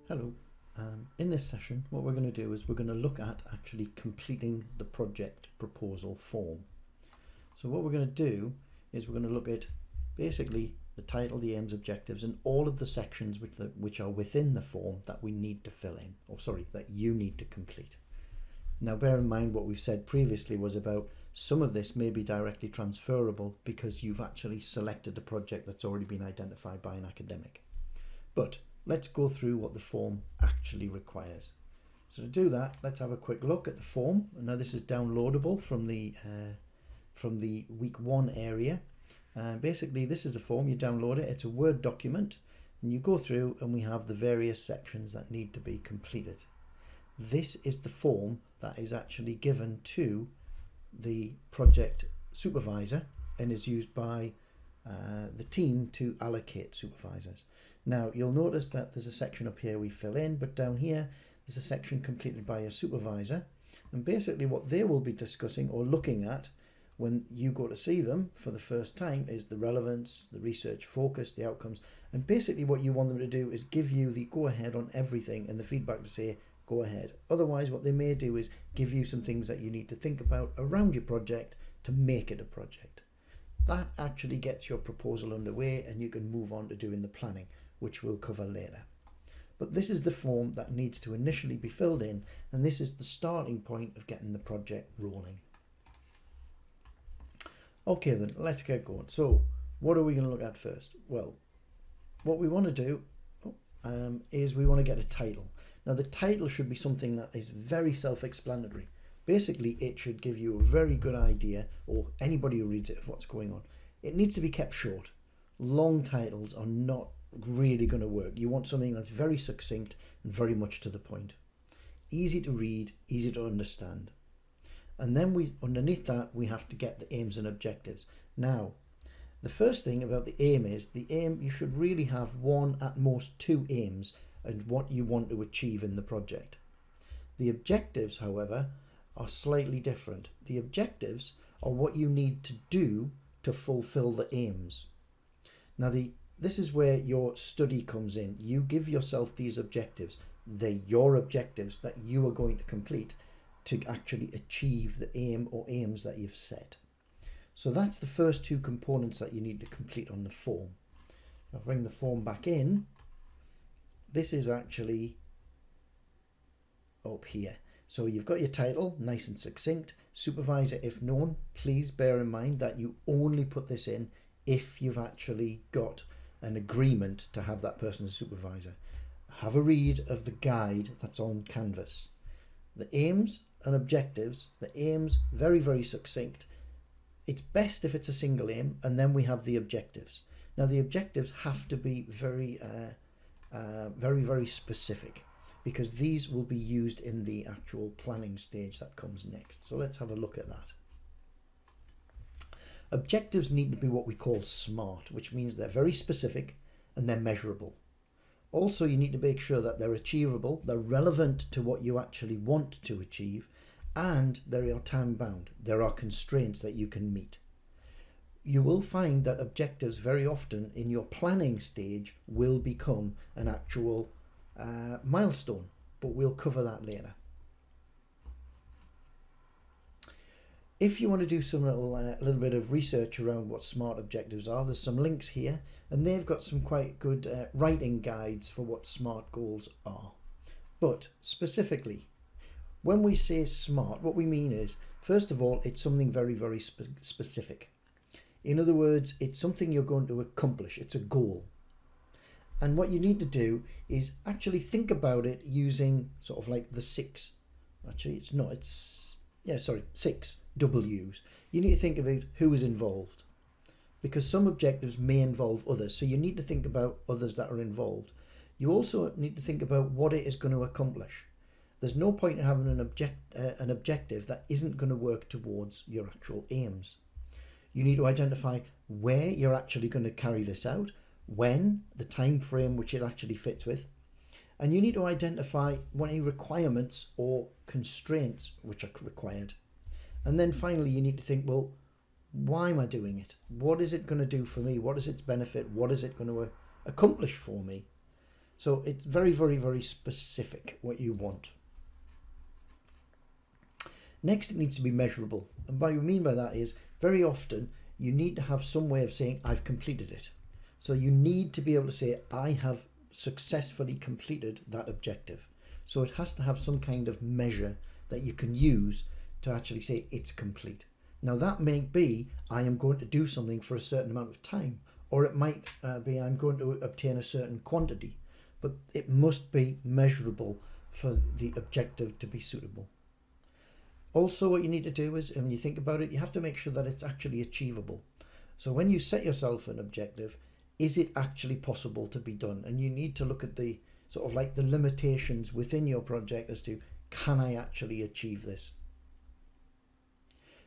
Hello. In this session, what we're going to do is we're going to look at actually completing the project proposal form. So what we're going to do is we're going to look at basically the title, the aims, objectives, and all of the sections which are within the form that we need to fill in, or sorry, that you need to complete. Now bear in mind what we've said previously was about some of this may be directly transferable because you've actually selected a project that's already been identified by an academic. But let's go through what the form actually requires. So to do that, let's have a quick look at the form. And now this is downloadable from the week 1 area. Basically, this is a form, you download it, it's a Word document, and you go through and we have the various sections that need to be completed. This is the form that is actually given to the project supervisor and is used by the team to allocate supervisors. Now you'll notice that there's a section up here we fill in, but down here there's a section completed by a supervisor, and basically what they will be discussing or looking at when you go to see them for the first time is the relevance, the research focus, the outcomes, and basically what you want them to do is give you the go ahead on everything and the feedback to say go ahead. Otherwise what they may do is give you some things that you need to think about around your project to make it a project. That actually gets your proposal underway and you can move on to doing the planning, which we'll cover later. But this is the form that needs to initially be filled in, and this is the starting point of getting the project rolling. Okay then, let's get going. So what are we going to look at first? Well, what we want to do is we want to get a title. Now the title should be something that is very self-explanatory. Basically, it should give you a very good idea, or anybody who reads it, of what's going on. It needs to be kept short. Long titles are not really going to work. You want something that's very succinct and very much to the point. Easy to read, easy to understand. And then underneath that, we have to get the aims and objectives. Now, the first thing about the aim is, the aim, you should really have one, at most 2 aims and what you want to achieve in the project. The objectives, however, are slightly different. The objectives are what you need to do to fulfill the aims. Now this is where your study comes in. You give yourself these objectives. They're your objectives that you are going to complete to actually achieve the aim or aims that you've set. So that's the first 2 components that you need to complete on the form. I'll bring the form back in. This is actually up here. So you've got your title, nice and succinct. Supervisor if known. Please bear in mind that you only put this in if you've actually got an agreement to have that person as supervisor. Have a read of the guide that's on Canvas. The aims and objectives, the aims, very, very succinct. It's best if it's a single aim, and then we have the objectives. Now the objectives have to be very, very specific, because these will be used in the actual planning stage that comes next. So let's have a look at that. Objectives need to be what we call SMART, which means they're very specific and they're measurable. Also, you need to make sure that they're achievable, they're relevant to what you actually want to achieve, and they are time bound. There are constraints that you can meet. You will find that objectives very often in your planning stage will become an actual milestone, but we'll cover that later. If you want to do some little bit of research around what SMART objectives are, there's some links here, and they've got some quite good writing guides for what SMART goals are. But specifically, when we say SMART, what we mean is, first of all, it's something very, very specific. In other words, it's something you're going to accomplish. It's a goal. And what you need to do is actually think about it using sort of like the 6. Actually, it's not. It's, yeah, sorry, 6 W's. You need to think about who is involved, because some objectives may involve others. So you need to think about others that are involved. You also need to think about what it is going to accomplish. There's no point in having an objective that isn't going to work towards your actual aims. You need to identify where you're actually going to carry this out, when, the time frame which it actually fits with, and you need to identify any requirements or constraints which are required. And then finally you need to think, well, why am I doing it? What is it going to do for me? What is its benefit? What is it going to accomplish for me? So it's very, very, very specific what you want. Next, it needs to be measurable. And what I mean by that is very often you need to have some way of saying I've completed it. So you need to be able to say I have successfully completed that objective. So it has to have some kind of measure that you can use to actually say it's complete. Now that may be I am going to do something for a certain amount of time, or it might be I'm going to obtain a certain quantity, but it must be measurable for the objective to be suitable. Also, what you need to do is, when you think about it, you have to make sure that it's actually achievable. So when you set yourself an objective, is it actually possible to be done? And you need to look at the sort of like the limitations within your project as to, can I actually achieve this?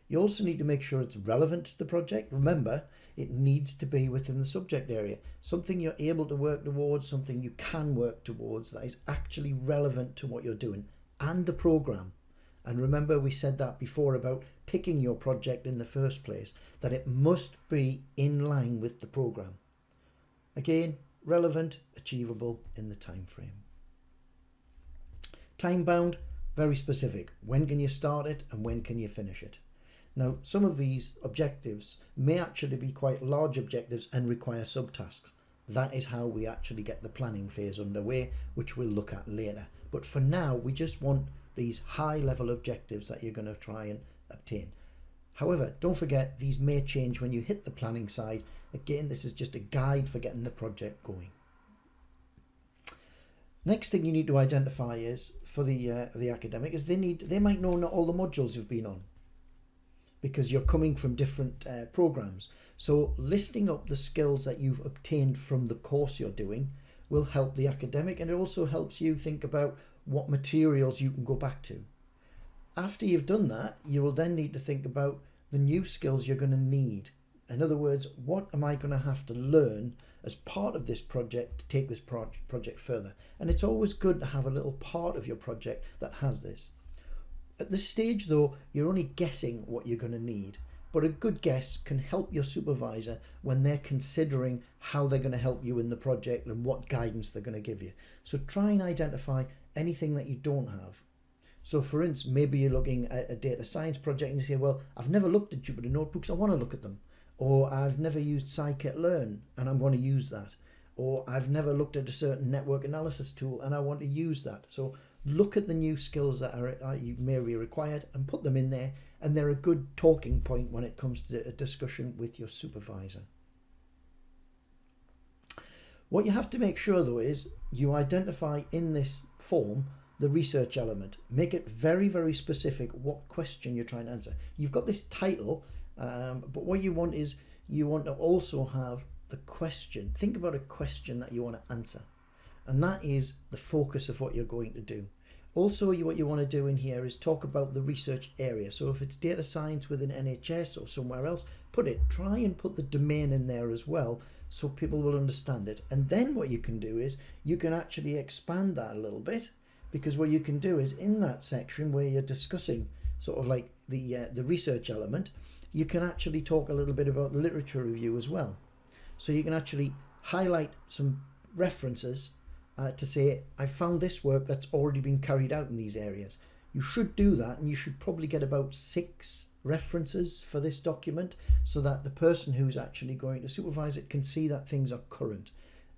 You also need to make sure it's relevant to the project. Remember, it needs to be within the subject area. Something you're able to work towards, something you can work towards that is actually relevant to what you're doing and the program. And remember, we said that before about picking your project in the first place, that it must be in line with the program. Again, relevant, achievable in the time frame. Time bound, very specific. When can you start it and when can you finish it? Now, some of these objectives may actually be quite large objectives and require subtasks. That is how we actually get the planning phase underway, which we'll look at later. But for now, we just want these high-level objectives that you're going to try and obtain. However, don't forget, these may change when you hit the planning side. Again, this is just a guide for getting the project going. Next thing you need to identify is, for the academic, is they might know not all the modules you've been on, because you're coming from different programs. So listing up the skills that you've obtained from the course you're doing will help the academic, and it also helps you think about what materials you can go back to. After you've done that, you will then need to think about the new skills you're going to need. In other words, what am I going to have to learn as part of this project to take this project further? And it's always good to have a little part of your project that has this. At this stage though, you're only guessing what you're going to need, but a good guess can help your supervisor when they're considering how they're going to help you in the project and what guidance they're going to give you. So try and identify anything that you don't have. So for instance, maybe you're looking at a data science project and you say, well, I've never looked at Jupyter Notebooks, I want to look at them. Or I've never used scikit-learn and I'm going to use that. Or I've never looked at a certain network analysis tool and I want to use that. So look at the new skills that may be required and put them in there, and they're a good talking point when it comes to a discussion with your supervisor. What you have to make sure though is you identify in this form the research element. Make it very, very specific what question you're trying to answer. You've got this title, but what you want is you want to also have the question. Think about a question that you want to answer, and that is the focus of what you're going to do. Also, what you want to do in here is talk about the research area. So if it's data science within NHS or somewhere else, try and put the domain in there as well, so people will understand it. And then what you can do is you can actually expand that a little bit, because what you can do is in that section where you're discussing sort of like the research element, you can actually talk a little bit about the literature review as well. So you can actually highlight some references to say, I found this work that's already been carried out in these areas. You should do that, and you should probably get about 6 references for this document so that the person who's actually going to supervise it can see that things are current.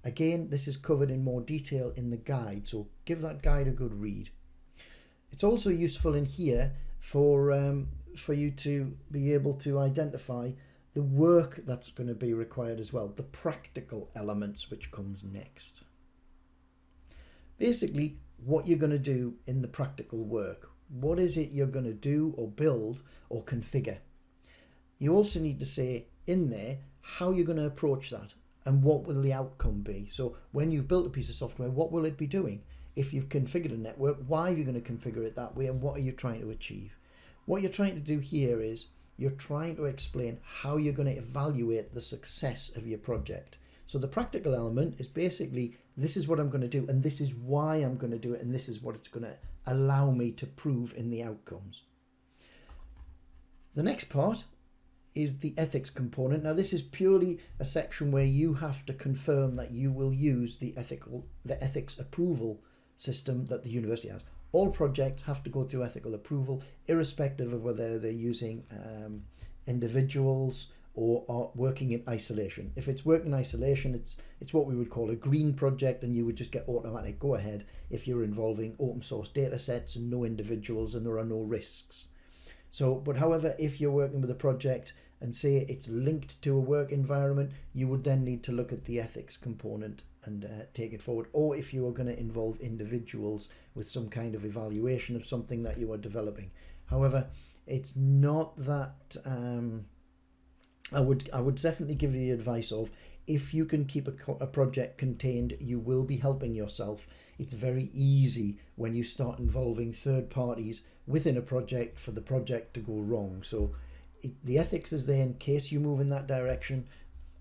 Again, this is covered in more detail in the guide, so give that guide a good read. It's also useful in here for you to be able to identify the work that's going to be required as well, the practical elements which comes next. Basically, what you're going to do in the practical work. What is it you're going to do or build or configure? You also need to say in there how you're going to approach that and what will the outcome be. So when you've built a piece of software, what will it be doing? If you've configured a network, why are you going to configure it that way and what are you trying to achieve? What you're trying to do here is you're trying to explain how you're going to evaluate the success of your project. So the practical element is basically, this is what I'm going to do and this is why I'm going to do it and this is what it's going to allow me to prove in the outcomes. The next part is the ethics component. Now this is purely a section where you have to confirm that you will use the ethics approval system that the university has. All projects have to go through ethical approval, irrespective of whether they're using individuals or are working in isolation. If it's working in isolation, it's what we would call a green project, and you would just get automatic go ahead if you're involving open source data sets and no individuals and there are no risks. So, but however, if you're working with a project and say it's linked to a work environment, you would then need to look at the ethics component and take it forward. Or if you are going to involve individuals with some kind of evaluation of something that you are developing. However, it's not that I would definitely give you the advice of, if you can keep a project contained, you will be helping yourself. It's very easy when you start involving third parties within a project for the project to go wrong. So the ethics is there in case you move in that direction.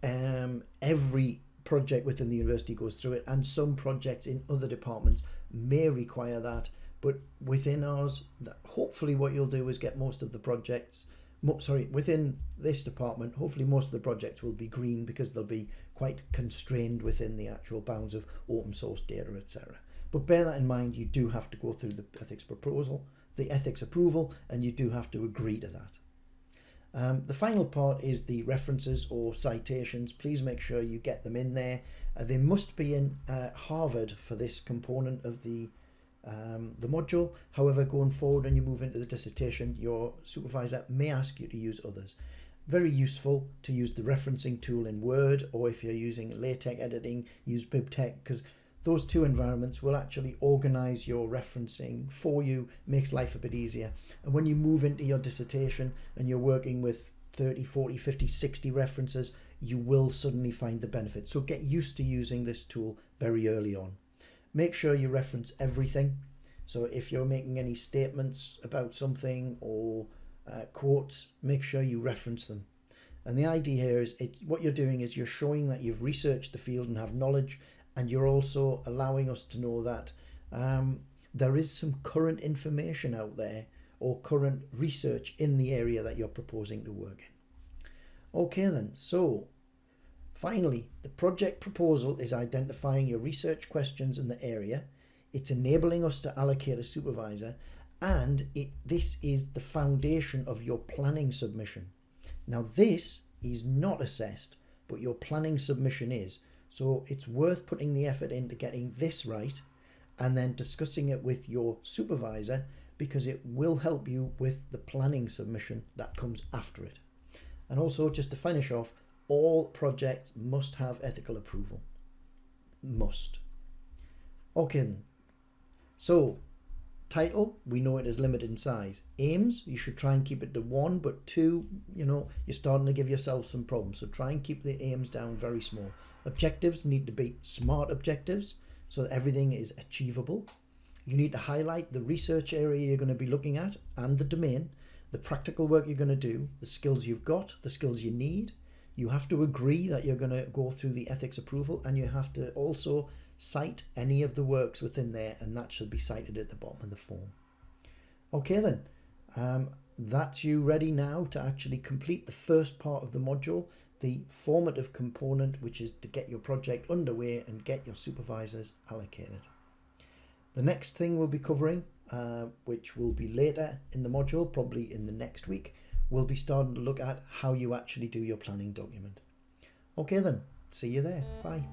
Every project within the university goes through it, and some projects in other departments may require that, but within ours, hopefully what you'll do is get most of the projects, within this department, hopefully most of the projects will be green, because they'll be quite constrained within the actual bounds of open source data, etc. But bear that in mind, you do have to go through the ethics approval, and you do have to agree to that. The final part is the references or citations. Please make sure you get them in there. They must be in Harvard for this component of the module. However, going forward and you move into the dissertation, your supervisor may ask you to use others. Very useful to use the referencing tool in Word, or if you're using LaTeX editing, use BibTeX, because those two environments will actually organize your referencing for you, makes life a bit easier. And when you move into your dissertation and you're working with 30, 40, 50, 60 references, you will suddenly find the benefit. So get used to using this tool very early on. Make sure you reference everything. So if you're making any statements about something or quotes, make sure you reference them. And the idea here is what you're doing is you're showing that you've researched the field and have knowledge, and you're also allowing us to know that there is some current information out there or current research in the area that you're proposing to work in. Okay then, so finally, the project proposal is identifying your research questions in the area. It's enabling us to allocate a supervisor, and this is the foundation of your planning submission. Now this is not assessed, but your planning submission is. So it's worth putting the effort into getting this right and then discussing it with your supervisor, because it will help you with the planning submission that comes after it. And also, just to finish off, all projects must have ethical approval. Must. Okay then. So title, we know it is limited in size. Aims, you should try and keep it to 1, but 2, you're starting to give yourself some problems. So try and keep the aims down very small. Objectives need to be SMART objectives, so that everything is achievable. You need to highlight the research area you're going to be looking at and the domain, the practical work you're going to do, the skills you've got, the skills you need. You have to agree that you're going to go through the ethics approval, and you have to also cite any of the works within there, and that should be cited at the bottom of the form. Okay then, that's you ready now to actually complete the first part of the module, the formative component, which is to get your project underway and get your supervisors allocated. The next thing we'll be covering, which will be later in the module, probably in the next week, we'll be starting to look at how you actually do your planning document. Okay then, see you there. Bye.